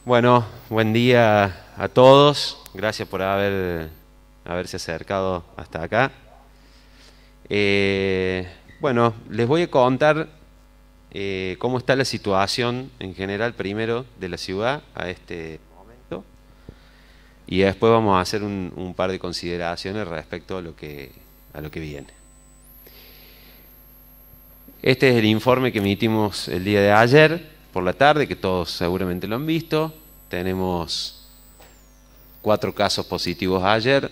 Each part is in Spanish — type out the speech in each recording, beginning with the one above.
Bueno, buen día a todos. Gracias por haberse acercado hasta acá. Bueno, les voy a contar cómo está la situación en general primero de la ciudad a este momento y después vamos a hacer un par de consideraciones respecto a lo que viene. Este es el informe que emitimos el día de ayer por la tarde, que todos seguramente lo han visto. Tenemos 4 casos positivos ayer,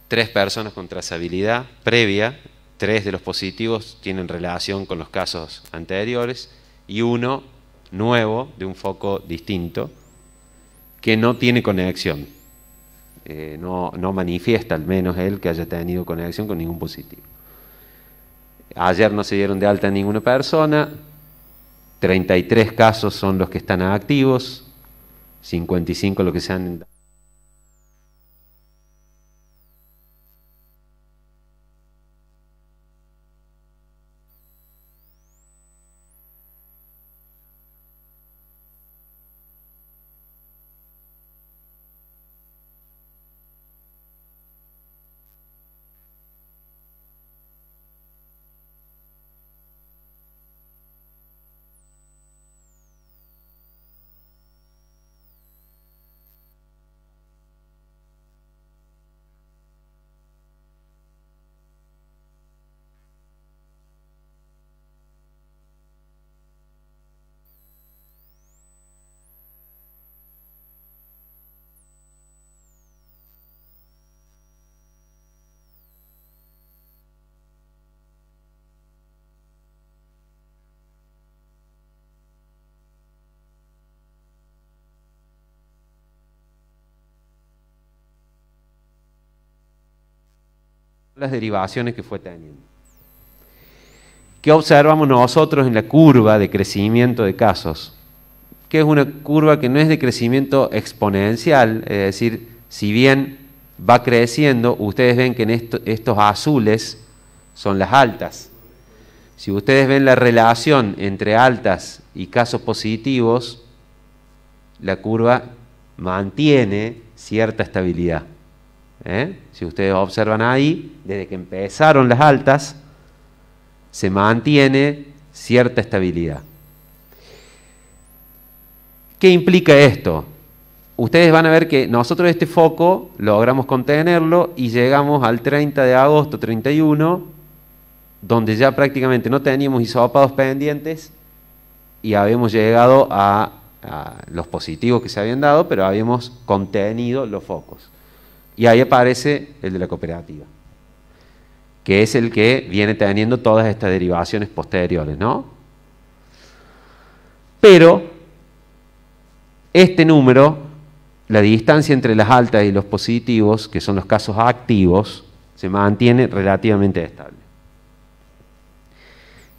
3 personas con trazabilidad previa, 3 de los positivos tienen relación con los casos anteriores y 1 nuevo de un foco distinto que no tiene conexión, no manifiesta al menos él que haya tenido conexión con ningún positivo. Ayer no se dieron de alta ninguna persona, 33 casos son los que están activos, 55 los que se han... las derivaciones que fue teniendo. ¿Qué observamos nosotros en la curva de crecimiento de casos? Que es una curva que no es de crecimiento exponencial, es decir, si bien va creciendo, ustedes ven que en estos azules son las altas. Si ustedes ven la relación entre altas y casos positivos, la curva mantiene cierta estabilidad. Si ustedes observan ahí, desde que empezaron las altas, se mantiene cierta estabilidad. ¿Qué implica esto? Ustedes van a ver que nosotros este foco logramos contenerlo y llegamos al 30 de agosto, 31, donde ya prácticamente no teníamos hisopados pendientes y habíamos llegado a los positivos que se habían dado, pero habíamos contenido los focos. Y ahí aparece el de la cooperativa, que es el que viene teniendo todas estas derivaciones posteriores, ¿no? Pero este número, la distancia entre las altas y los positivos, que son los casos activos, se mantiene relativamente estable.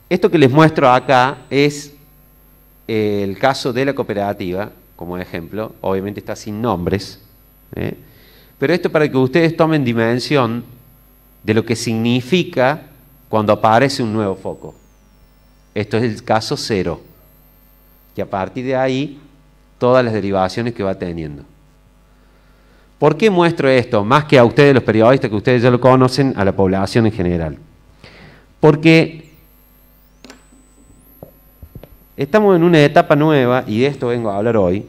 Esto que les muestro acá es el caso de la cooperativa, como ejemplo. Obviamente está sin nombres, pero esto para que ustedes tomen dimensión de lo que significa cuando aparece un nuevo foco. Esto es el caso 0. Y a partir de ahí, todas las derivaciones que va teniendo. ¿Por qué muestro esto? Más que a ustedes, los periodistas, que ustedes ya lo conocen, a la población en general. Porque estamos en una etapa nueva, y de esto vengo a hablar hoy,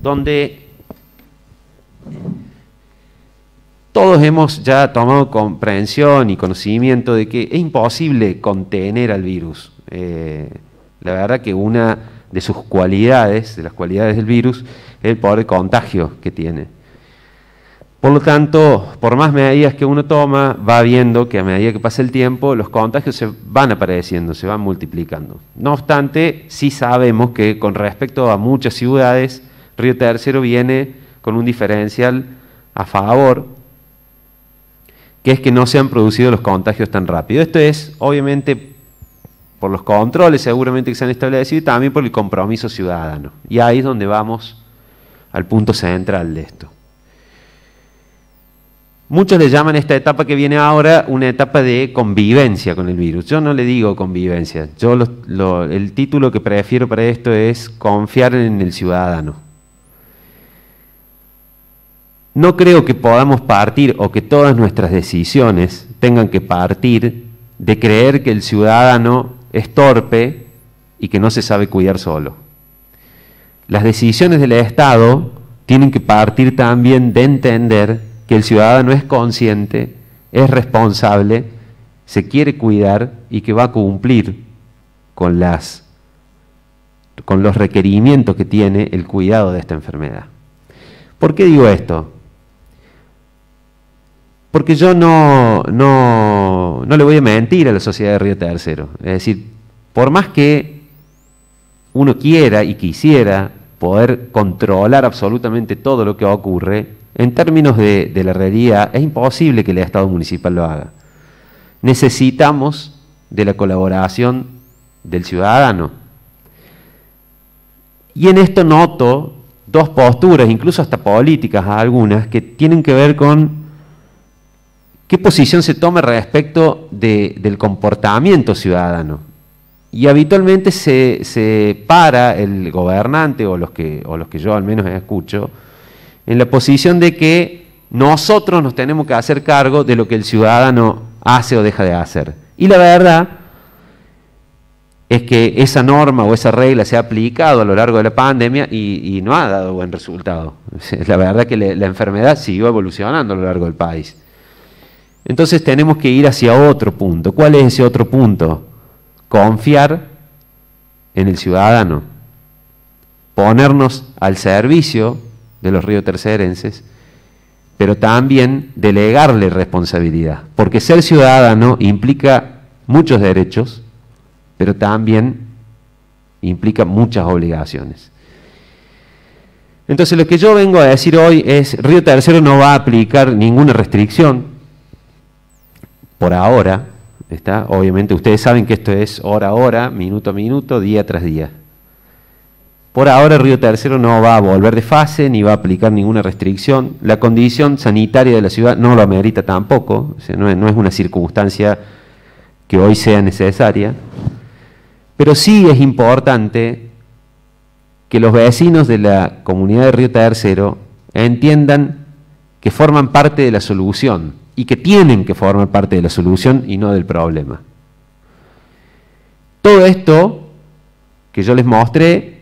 donde todos hemos ya tomado comprensión y conocimiento de que es imposible contener al virus. La verdad que una de sus cualidades, de las cualidades del virus, es el poder de contagio que tiene. Por lo tanto, por más medidas que uno toma, va viendo que a medida que pasa el tiempo, los contagios se van apareciendo, se van multiplicando. No obstante, sí sabemos que con respecto a muchas ciudades, Río Tercero viene con un diferencial a favor, que es que no se han producido los contagios tan rápido. Esto es, obviamente, por los controles seguramente que se han establecido y también por el compromiso ciudadano. Y ahí es donde vamos al punto central de esto. Muchos le llaman esta etapa que viene ahora una etapa de convivencia con el virus. Yo no le digo convivencia. Yo el título que prefiero para esto es confiar en el ciudadano. No creo que podamos partir o que todas nuestras decisiones tengan que partir de creer que el ciudadano es torpe y que no se sabe cuidar solo. Las decisiones del Estado tienen que partir también de entender que el ciudadano es consciente, es responsable, se quiere cuidar y que va a cumplir con los requerimientos que tiene el cuidado de esta enfermedad. ¿Por qué digo esto? Porque yo no le voy a mentir a la sociedad de Río Tercero. Es decir, por más que uno quiera y quisiera poder controlar absolutamente todo lo que ocurre, en términos de la realidad, es imposible que el Estado municipal lo haga. Necesitamos de la colaboración del ciudadano. Y en esto noto dos posturas, incluso hasta políticas algunas, que tienen que ver con qué posición se toma respecto del comportamiento ciudadano. Y habitualmente se para el gobernante, o los que yo al menos escucho, en la posición de que nosotros nos tenemos que hacer cargo de lo que el ciudadano hace o deja de hacer. Y la verdad es que esa norma o esa regla se ha aplicado a lo largo de la pandemia y no ha dado buen resultado. La verdad que la enfermedad siguió evolucionando a lo largo del país. Entonces tenemos que ir hacia otro punto. ¿Cuál es ese otro punto? Confiar en el ciudadano, ponernos al servicio de los riotercerenses, pero también delegarle responsabilidad, porque ser ciudadano implica muchos derechos, pero también implica muchas obligaciones. Entonces lo que yo vengo a decir hoy es, Río Tercero no va a aplicar ninguna restricción, por ahora, ¿está? Obviamente ustedes saben que esto es hora a hora, minuto a minuto, día tras día. Por ahora Río Tercero no va a volver de fase, ni va a aplicar ninguna restricción. La condición sanitaria de la ciudad no lo amerita tampoco, o sea, no es una circunstancia que hoy sea necesaria. Pero sí es importante que los vecinos de la comunidad de Río Tercero entiendan que forman parte de la solución y que tienen que formar parte de la solución y no del problema. Todo esto que yo les mostré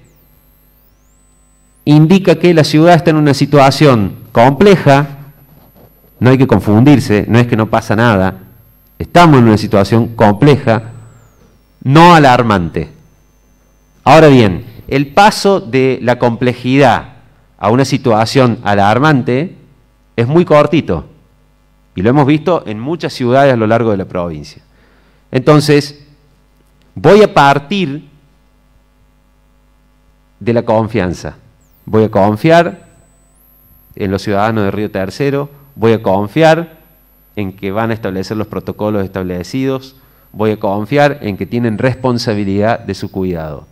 indica que la ciudad está en una situación compleja, no hay que confundirse, no es que no pasa nada, estamos en una situación compleja, no alarmante. Ahora bien, el paso de la complejidad a una situación alarmante es muy cortito, y lo hemos visto en muchas ciudades a lo largo de la provincia. Entonces, voy a partir de la confianza. Voy a confiar en los ciudadanos de Río Tercero, voy a confiar en que van a establecer los protocolos establecidos, voy a confiar en que tienen responsabilidad de su cuidado.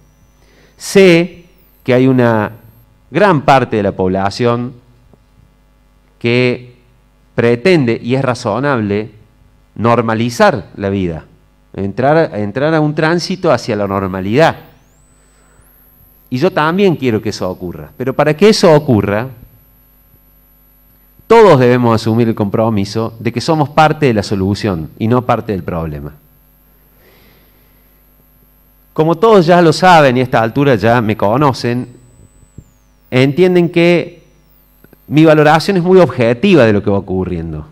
Sé que hay una gran parte de la población que pretende, y es razonable, normalizar la vida, entrar a un tránsito hacia la normalidad. Y yo también quiero que eso ocurra. Pero para que eso ocurra, todos debemos asumir el compromiso de que somos parte de la solución y no parte del problema. Como todos ya lo saben y a esta altura ya me conocen, entienden que mi valoración es muy objetiva de lo que va ocurriendo.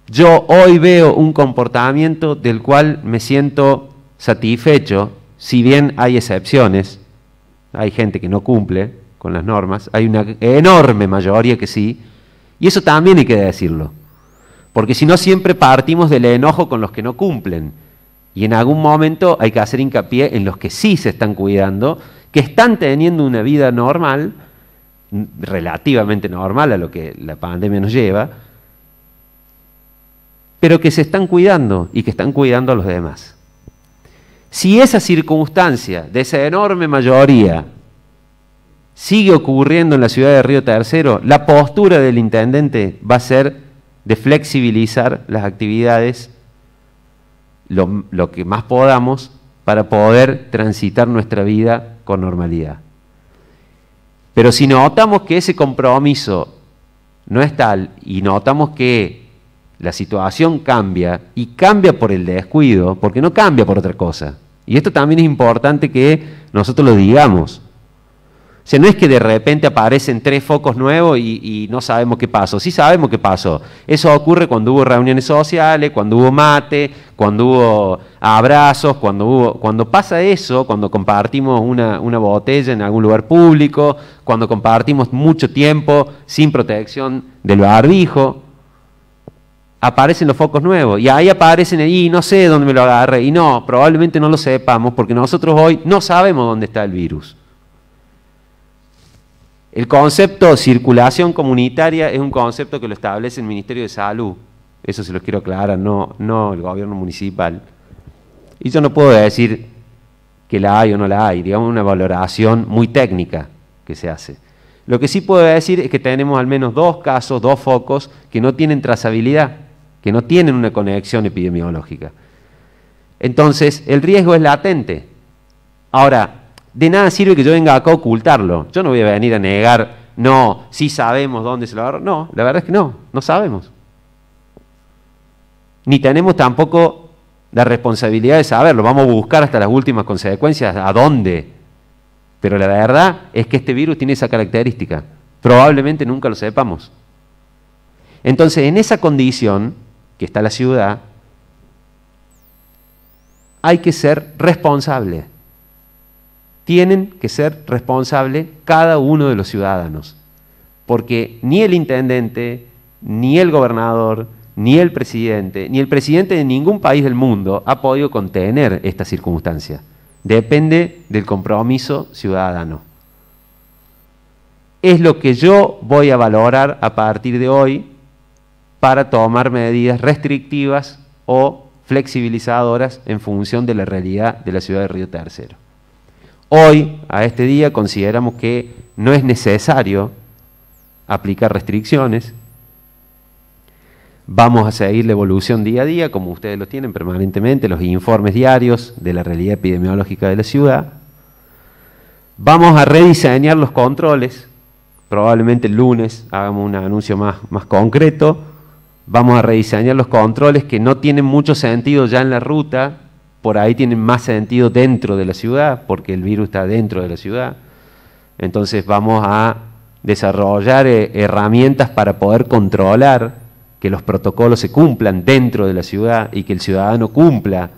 Yo hoy veo un comportamiento del cual me siento satisfecho, si bien hay excepciones. Hay gente que no cumple con las normas, hay una enorme mayoría que sí, y eso también hay que decirlo, porque si no siempre partimos del enojo con los que no cumplen, y en algún momento hay que hacer hincapié en los que sí se están cuidando, que están teniendo una vida normal, relativamente normal a lo que la pandemia nos lleva, pero que se están cuidando y que están cuidando a los demás. Si esa circunstancia de esa enorme mayoría sigue ocurriendo en la ciudad de Río Tercero, la postura del intendente va a ser de flexibilizar las actividades lo que más podamos para poder transitar nuestra vida con normalidad. Pero si notamos que ese compromiso no es tal y notamos que la situación cambia y cambia por el descuido, porque no cambia por otra cosa. Y esto también es importante que nosotros lo digamos. O sea, no es que de repente aparecen 3 focos nuevos y no sabemos qué pasó. Sí sabemos qué pasó. Eso ocurre cuando hubo reuniones sociales, cuando hubo mate, cuando hubo abrazos, cuando pasa eso, cuando compartimos una botella en algún lugar público, cuando compartimos mucho tiempo sin protección del barbijo, aparecen los focos nuevos. Y ahí aparecen, y no sé dónde me lo agarré. Y no, probablemente no lo sepamos porque nosotros hoy no sabemos dónde está el virus. El concepto circulación comunitaria es un concepto que lo establece el Ministerio de Salud. Eso se lo quiero aclarar, no el gobierno municipal. Y yo no puedo decir que la hay o no la hay, digamos una valoración muy técnica que se hace. Lo que sí puedo decir es que tenemos al menos 2 casos, 2 focos que no tienen trazabilidad, que no tienen una conexión epidemiológica. Entonces, el riesgo es latente. Ahora, de nada sirve que yo venga acá a ocultarlo. Yo no voy a venir a negar, no, sí sabemos dónde se lo agarró. No, la verdad es que no sabemos. Ni tenemos tampoco la responsabilidad de saberlo. Vamos a buscar hasta las últimas consecuencias, a dónde. Pero la verdad es que este virus tiene esa característica. Probablemente nunca lo sepamos. Entonces, en esa condición que está la ciudad, hay que ser responsable. Tienen que ser responsables cada uno de los ciudadanos, porque ni el intendente, ni el gobernador, ni el presidente de ningún país del mundo ha podido contener esta circunstancia. Depende del compromiso ciudadano. Es lo que yo voy a valorar a partir de hoy para tomar medidas restrictivas o flexibilizadoras en función de la realidad de la ciudad de Río Tercero. Hoy, a este día, consideramos que no es necesario aplicar restricciones. Vamos a seguir la evolución día a día, como ustedes lo tienen permanentemente, los informes diarios de la realidad epidemiológica de la ciudad. Vamos a rediseñar los controles. Probablemente el lunes hagamos un anuncio más concreto. Vamos a rediseñar los controles que no tienen mucho sentido ya en la ruta. Por ahí tienen más sentido dentro de la ciudad, porque el virus está dentro de la ciudad. Entonces vamos a desarrollar herramientas para poder controlar que los protocolos se cumplan dentro de la ciudad y que el ciudadano cumpla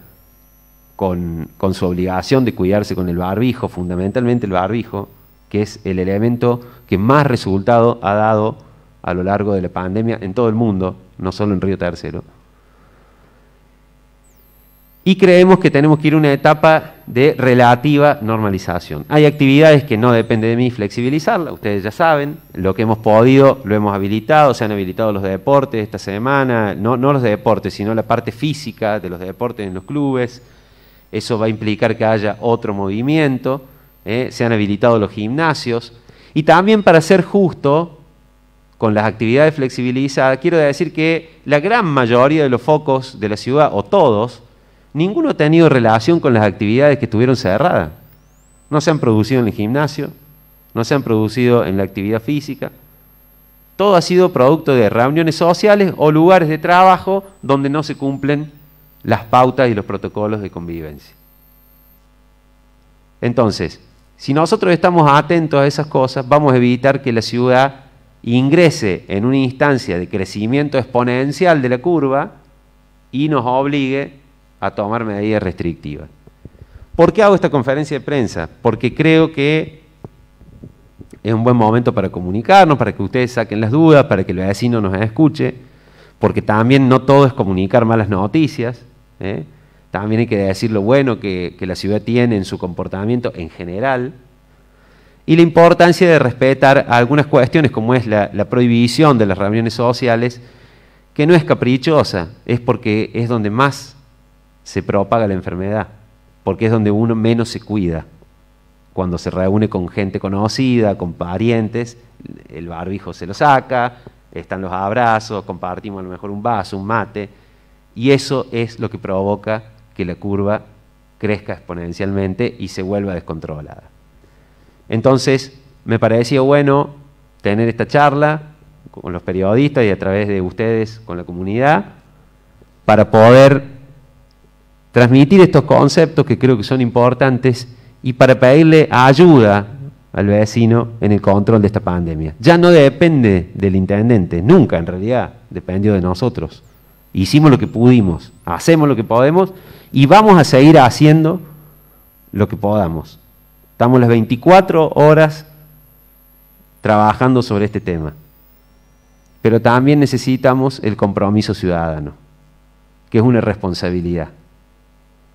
con su obligación de cuidarse con el barbijo, fundamentalmente el barbijo, que es el elemento que más resultado ha dado a lo largo de la pandemia en todo el mundo, no solo en Río Tercero. Y creemos que tenemos que ir a una etapa de relativa normalización. Hay actividades que no depende de mí flexibilizarlas, ustedes ya saben, lo que hemos podido lo hemos habilitado, se han habilitado los deportes esta semana, no los deportes, sino la parte física de los deportes en los clubes. Eso va a implicar que haya otro movimiento, se han habilitado los gimnasios. Y también, para ser justo con las actividades flexibilizadas, quiero decir que la gran mayoría de los focos de la ciudad, o todos, ninguno ha tenido relación con las actividades que estuvieron cerradas. No se han producido en el gimnasio, no se han producido en la actividad física. Todo ha sido producto de reuniones sociales o lugares de trabajo donde no se cumplen las pautas y los protocolos de convivencia. Entonces, si nosotros estamos atentos a esas cosas, vamos a evitar que la ciudad ingrese en una instancia de crecimiento exponencial de la curva y nos obligue a tomar medidas restrictivas. ¿Por qué hago esta conferencia de prensa? Porque creo que es un buen momento para comunicarnos, para que ustedes saquen las dudas, para que el vecino nos escuche, porque también no todo es comunicar malas noticias, también hay que decir lo bueno que la ciudad tiene en su comportamiento en general, y la importancia de respetar algunas cuestiones como es la prohibición de las reuniones sociales, que no es caprichosa, es porque es donde más se propaga la enfermedad, porque es donde uno menos se cuida. Cuando se reúne con gente conocida, con parientes, el barbijo se lo saca, están los abrazos, compartimos a lo mejor un vaso, un mate, y eso es lo que provoca que la curva crezca exponencialmente y se vuelva descontrolada. Entonces, me parecía bueno tener esta charla con los periodistas y a través de ustedes con la comunidad para poder transmitir estos conceptos que creo que son importantes y para pedirle ayuda al vecino en el control de esta pandemia. Ya no depende del intendente, nunca en realidad dependió de nosotros. Hicimos lo que pudimos, hacemos lo que podemos y vamos a seguir haciendo lo que podamos. Estamos las 24 horas trabajando sobre este tema. Pero también necesitamos el compromiso ciudadano, que es una responsabilidad.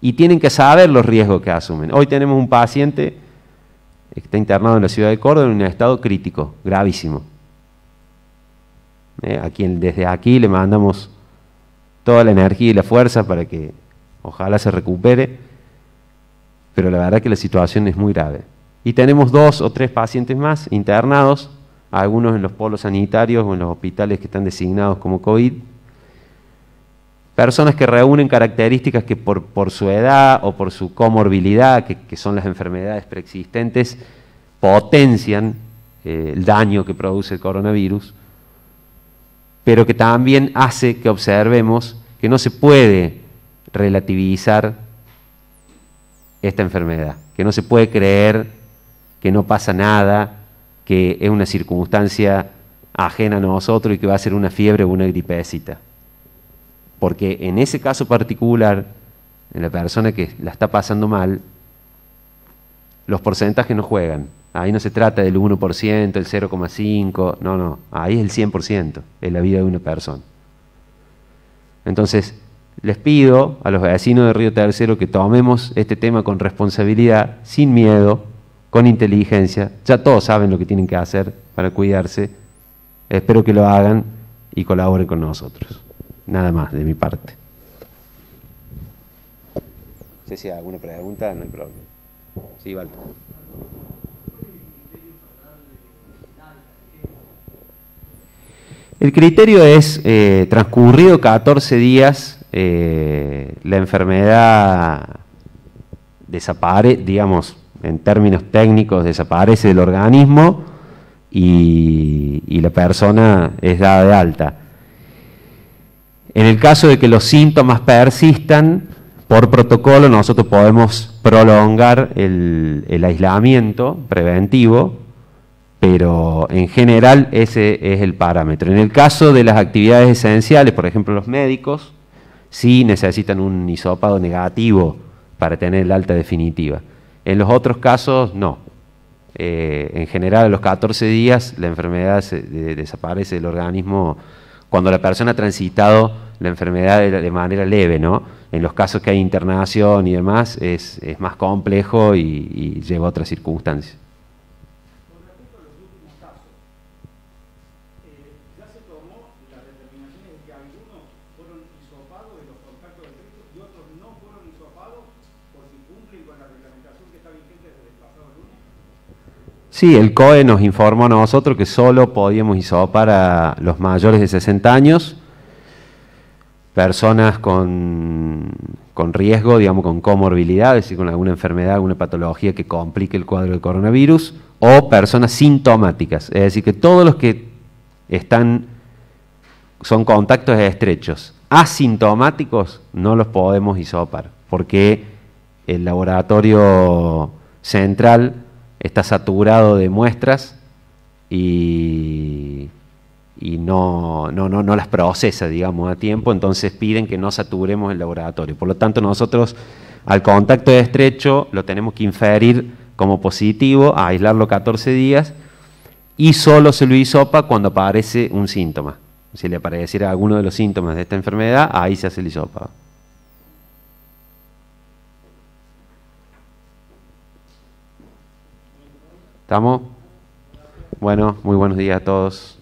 Y tienen que saber los riesgos que asumen. Hoy tenemos un paciente que está internado en la ciudad de Córdoba en un estado crítico, gravísimo. Desde aquí le mandamos toda la energía y la fuerza para que ojalá se recupere, pero la verdad que la situación es muy grave. Y tenemos 2 o 3 pacientes más internados, algunos en los polos sanitarios o en los hospitales que están designados como COVID, personas que reúnen características que por su edad o por su comorbilidad, que son las enfermedades preexistentes, potencian el daño que produce el coronavirus, pero que también hace que observemos que no se puede relativizar esta enfermedad, que no se puede creer que no pasa nada, que es una circunstancia ajena a nosotros y que va a ser una fiebre o una gripecita. Porque en ese caso particular, en la persona que la está pasando mal, los porcentajes no juegan. Ahí no se trata del 1%, el 0,5%, no, ahí es el 100% en la vida de una persona. Entonces, les pido a los vecinos de Río Tercero que tomemos este tema con responsabilidad, sin miedo, con inteligencia. Ya todos saben lo que tienen que hacer para cuidarse. Espero que lo hagan y colaboren con nosotros. Nada más de mi parte. No sé si hay alguna pregunta, no hay problema. Sí, Walter. El criterio es, transcurrido 14 días, la enfermedad desaparece, digamos, en términos técnicos, desaparece del organismo y la persona es dada de alta. En el caso de que los síntomas persistan, por protocolo nosotros podemos prolongar el aislamiento preventivo, pero en general ese es el parámetro. En el caso de las actividades esenciales, por ejemplo los médicos, sí necesitan un hisopado negativo para tener el alta definitiva. En los otros casos, no. En general, a los 14 días la enfermedad desaparece del organismo cuando la persona ha transitado la enfermedad de manera leve, ¿no? En los casos que hay internación y demás es más complejo y lleva a otras circunstancias. Con respecto a los últimos casos, ya se tomó las determinaciones de que algunos fueron hisopados de los contactos estrechos y otros no fueron hisopados por si cumplen con la reglamentación que está vigente desde el pasado lunes. Sí, el COE nos informó a nosotros que solo podíamos hisopar a los mayores de 60 años, personas con riesgo, digamos, con comorbilidad, es decir, con alguna enfermedad, alguna patología que complique el cuadro del coronavirus, o personas sintomáticas, es decir, que todos los que son contactos estrechos, asintomáticos, no los podemos hisopar, porque el laboratorio central está saturado de muestras y no las procesa, digamos, a tiempo, entonces piden que no saturemos el laboratorio. Por lo tanto, nosotros al contacto estrecho lo tenemos que inferir como positivo, a aislarlo 14 días, y solo se lo hisopa cuando aparece un síntoma. Si le apareciera alguno de los síntomas de esta enfermedad, ahí se hace el hisopado. ¿Estamos? Bueno, muy buenos días a todos.